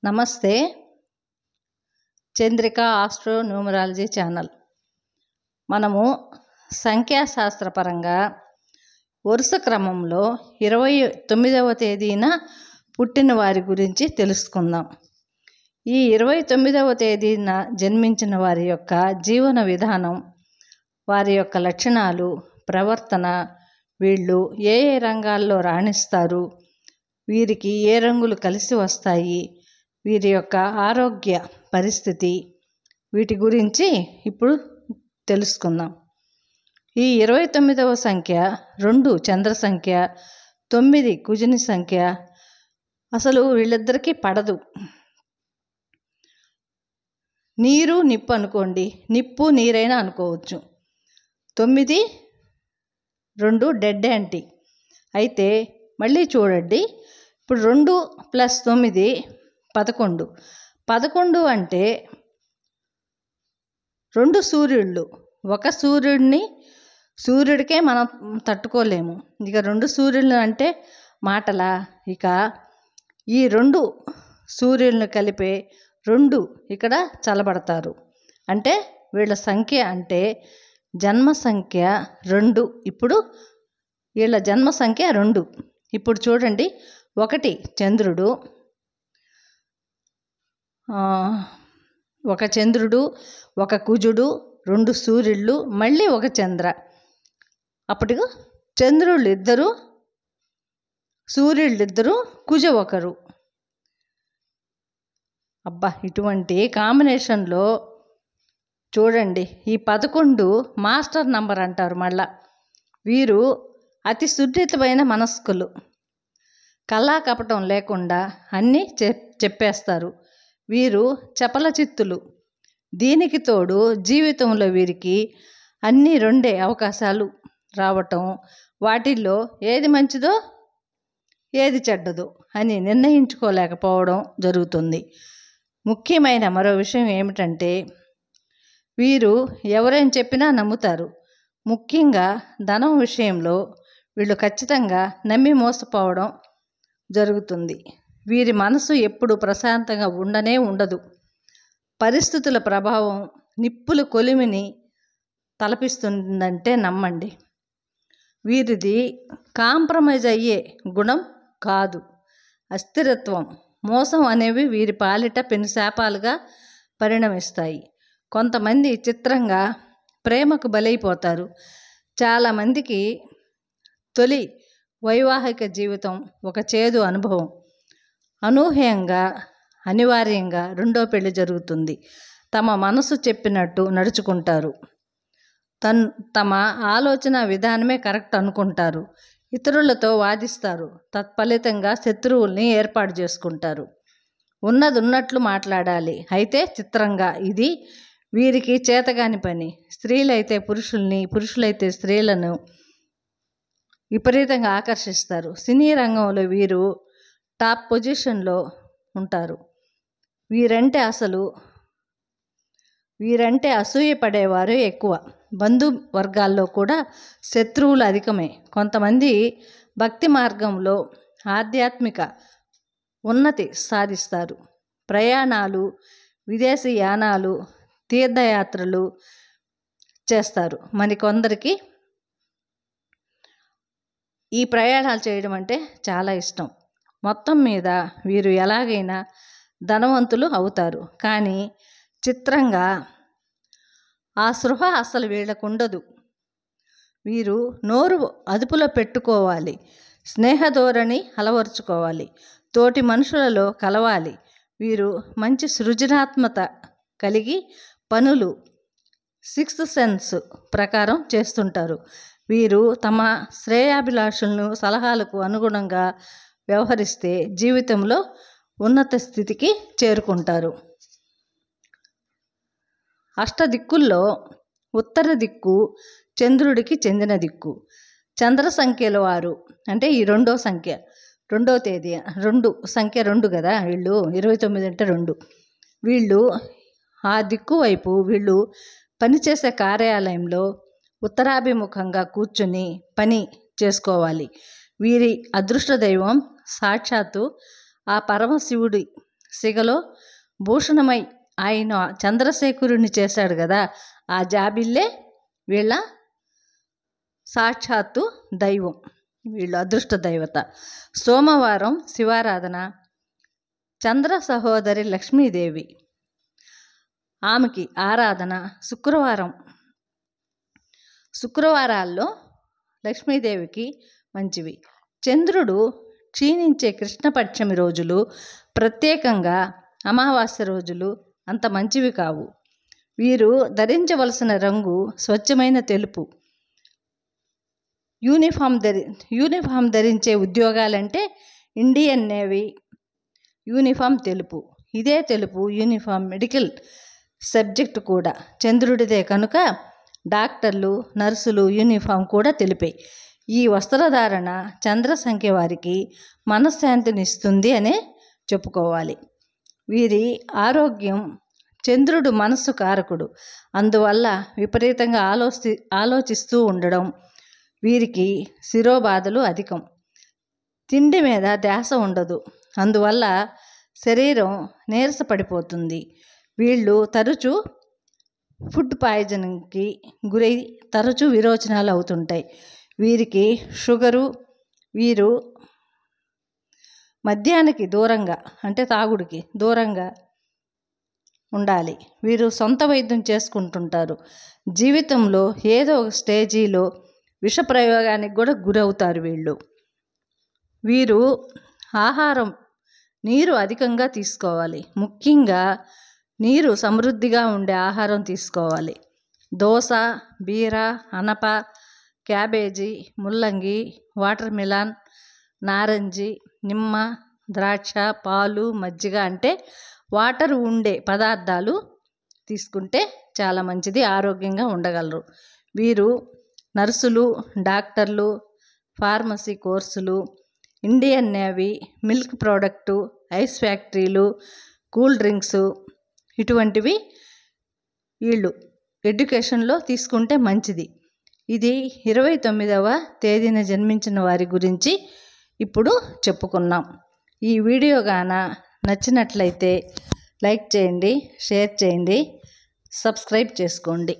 నమస్తే. Chandrika astro numerology channel. మనము సంఖ్యాశాస్త్రపరంగా వరుస క్రమంలో 29వ తేదీన పుట్టిన వారి గురించి తెలుసుకుందాం. ఈ 29వ తేదీన జన్మించిన వారి యొక్క జీవన విధానం, వారి యొక్క లక్షణాలు, ప్రవర్తన, వీళ్ళు ఏ ఏ రంగాల్లో రాణిస్తారు, వీరికి ఏ రంగులు కలిసి వస్తాయి, వీరి యొక్క ఆరోగ్య పరిస్థితి, వీటి గురించి ఇప్పుడు తెలుసుకుందాం. ఈ 29వ సంఖ్య 2 చంద్ర సంఖ్య, 9 కుజుని సంఖ్య. అసలు వీళ్ళిద్దరికీ పడదు. నీరు నిప్పు అనుకోండి, నిప్పు నీరైనా అనుకోవచ్చు. 9, 2 డెడ్ యాంటీ. అయితే మళ్ళీ చూడండి, ఇప్పుడు 2 + 9 11. 11 అంటే 2 సూర్యుళ్ళు. ఒక సూర్యుడికే మనం తట్టుకోలేము, ఇక 2 సూర్యుళ్ళు అంటే మాటలా? ఇక ఈ 2 సూర్యులను కలిపే 2 ఇక్కడ చల్లబడతారు. అంటే వీళ్ళ సంఖ్య అంటే జన్మ సంఖ్య 2. ఇప్పుడు వీళ్ళ జన్మ సంఖ్య 2. ఇప్పుడు చూడండి, 1 చంద్రుడు, ఒక చంద్రుడు, ఒక కుజుడు, 2 సూర్యుళ్ళు, మళ్ళీ ఒక చంద్ర. అప్పుడు చంద్రుళ్ళు 2, సూర్యుళ్ళు 2, కుజ 1. అబ్బా, ఇటువంటి కాంబినేషన్లో చూడండి, ఈ 11 మాస్టర్ నంబర్ అంటారు. మళ్ళా వీరు అతి సున్నితమైన మనస్కులు, కల్లా కపటం లేకుండా అన్నీ చెప్పేస్తారు. వీరు చపల చిత్తులు. దీనికి తోడు జీవితంలో వీరికి అన్నీ 2 అవకాశాలు రావటం, వాటిల్లో ఏది మంచిదో ఏది చెడ్డదో అని నిర్ణయించుకోలేకపోవడం జరుగుతుంది. ముఖ్యమైన మరో విషయం ఏమిటంటే, వీరు ఎవరేం చెప్పినా నమ్ముతారు. ముఖ్యంగా ధనం విషయంలో వీళ్ళు ఖచ్చితంగా నమ్మి మోసపోవడం జరుగుతుంది. వీరి మనసు ఎప్పుడు ప్రశాంతంగా ఉండదు. పరిస్థితుల ప్రభావం నిప్పుల కొలిమిని తలపిస్తుందంటే నమ్మండి. వీరిది కాంప్రమైజ్ అయ్యే గుణం కాదు. అస్థిరత్వం, మోసం అనేవి వీరి పాలిట పెనుశాపాలుగా పరిణమిస్తాయి. కొంతమంది చిత్రంగా ప్రేమకు బలైపోతారు. చాలామందికి తొలి వైవాహిక జీవితం ఒక చేదు అనుభవం. అనూహ్యంగా, అనివార్యంగా రెండో పెళ్లి జరుగుతుంది. తమ మనసు చెప్పినట్టు నడుచుకుంటారు. తమ ఆలోచన విధానమే కరెక్ట్ అనుకుంటారు. ఇతరులతో వాదిస్తారు. తత్ఫలితంగా శత్రువుల్ని ఏర్పాటు చేసుకుంటారు. ఉన్నట్లు మాట్లాడాలి. అయితే చిత్రంగా ఇది వీరికి చేతగాని పని. స్త్రీలైతే పురుషుల్ని, పురుషులైతే స్త్రీలను విపరీతంగా ఆకర్షిస్తారు. సినీ రంగంలో వీరు టాప్ పొజిషన్లో ఉంటారు. వీరంటే అసూయ పడేవారు ఎక్కువ. బంధువర్గాల్లో కూడా శత్రువులు అధికమే. కొంతమంది భక్తి మార్గంలో ఆధ్యాత్మిక ఉన్నతి సాధిస్తారు. ప్రయాణాలు, విదేశీ యానాలు, తీర్థయాత్రలు చేస్తారు. మరికొందరికి ఈ ప్రయాణాలు చేయడం అంటే చాలా ఇష్టం. మొత్తం మీద వీరు ఎలాగైనా ధనవంతులు అవుతారు. కానీ చిత్రంగా ఆ స్పృహ అసలు వీళ్ళకు ఉండదు. వీరు నోరు అదుపులో పెట్టుకోవాలి, స్నేహధోరణి అలవరుచుకోవాలి, తోటి మనుషులలో కలవాలి. వీరు మంచి సృజనాత్మక కలిగి పనులు 6th సెన్స్ ప్రకారం చేస్తుంటారు. వీరు తమ శ్రేయాభిలాషులను సలహాలకు అనుగుణంగా వ్యవహరిస్తే జీవితంలో ఉన్నత స్థితికి చేరుకుంటారు. అష్టదిక్కుల్లో ఉత్తర దిక్కు చంద్రుడికి చెందిన దిక్కు. చంద్ర సంఖ్యల వారు అంటే ఈ 2వ సంఖ్య, 2వ తేదీ, 2 సంఖ్య 2 కదా, వీళ్ళు 29 అంటే 2. వీళ్ళు ఆ దిక్కు వైపు వీళ్ళు పనిచేసే కార్యాలయంలో ఉత్తరాభిముఖంగా కూర్చుని పని చేసుకోవాలి. వీరి అదృష్ట దైవం సాక్షాత్తు ఆ పరమశివుడి సిగలో భూషణమై ఆయన చంద్రశేఖరుని చేశాడు కదా, ఆ జాబిల్లే వీళ్ళ సాక్షాత్తు దైవం, వీళ్ళు అదృష్ట దైవత. సోమవారం శివారాధన. చంద్ర సహోదరి లక్ష్మీదేవి, ఆమెకి ఆరాధన. శుక్రవారాల్లో లక్ష్మీదేవికి మంచివి. చంద్రుడు క్షీణించే కృష్ణపక్షమి రోజులు, ప్రత్యేకంగా అమావాస్య రోజులు అంత మంచివి కావు. వీరు ధరించవలసిన రంగు స్వచ్ఛమైన తెలుపు. యూనిఫామ్ ధరించే ఉద్యోగాలంటే ఇండియన్ నేవీ యూనిఫామ్ తెలుపు. ఇదే తెలుపు యూనిఫామ్ మెడికల్ సబ్జెక్టు కూడా చంద్రుడిదే కనుక డాక్టర్లు, నర్సులు యూనిఫామ్ కూడా తెలిపే. ఈ వస్త్రధారణ చంద్ర సంఖ్య వారికి మనశ్శాంతినిస్తుంది అనే చెప్పుకోవాలి. వీరి ఆరోగ్యం, చంద్రుడు మనస్సు కారకుడు, అందువల్ల విపరీతంగా ఆలోచిస్తూ ఉండడం, వీరికి శిరోబాధలు అధికం. తిండి మీద ధ్యాస ఉండదు, అందువల్ల శరీరం నీరసపడిపోతుంది. వీళ్ళు తరచూ ఫుడ్ పాయిజన్కి గురై తరచూ విరోచనాలు అవుతుంటాయి. వీరికి షుగరు. వీరు మద్యానికి దూరంగా, అంటే తాగుడికి దూరంగా ఉండాలి. వీరు సొంత వైద్యం చేసుకుంటుంటారు. జీవితంలో ఏదో ఒక స్టేజీలో విష ప్రయోగానికి కూడా గురవుతారు వీరు ఆహారం, నీరు అధికంగా తీసుకోవాలి. ముఖ్యంగా నీరు సమృద్ధిగా ఉండే ఆహారం తీసుకోవాలి. దోస, బీర, అనప, క్యాబేజీ, ముల్లంగి, వాటర్ మిలాన్, నారంజి, నిమ్మ, ద్రాక్ష, పాలు, మజ్జిగ అంటే వాటర్ ఉండే పదార్థాలు తీసుకుంటే చాలా మంచిది, ఆరోగ్యంగా ఉండగలరు. వీరు నర్సులు, డాక్టర్లు, ఫార్మసీ కోర్సులు, Indian navy, milk product, ice ఫ్యాక్టరీలు, కూల్ డ్రింక్స్ ఇటువంటివి వీళ్ళు ఎడ్యుకేషన్లో తీసుకుంటే మంచిది. ఇది 29వ తేదీన జన్మించిన వారి గురించి ఇప్పుడు చెప్పుకున్నాం. ఈ వీడియో గాన నచ్చినట్లయితే లైక్ చేయండి, షేర్ చేయండి, సబ్స్క్రైబ్ చేసుకోండి.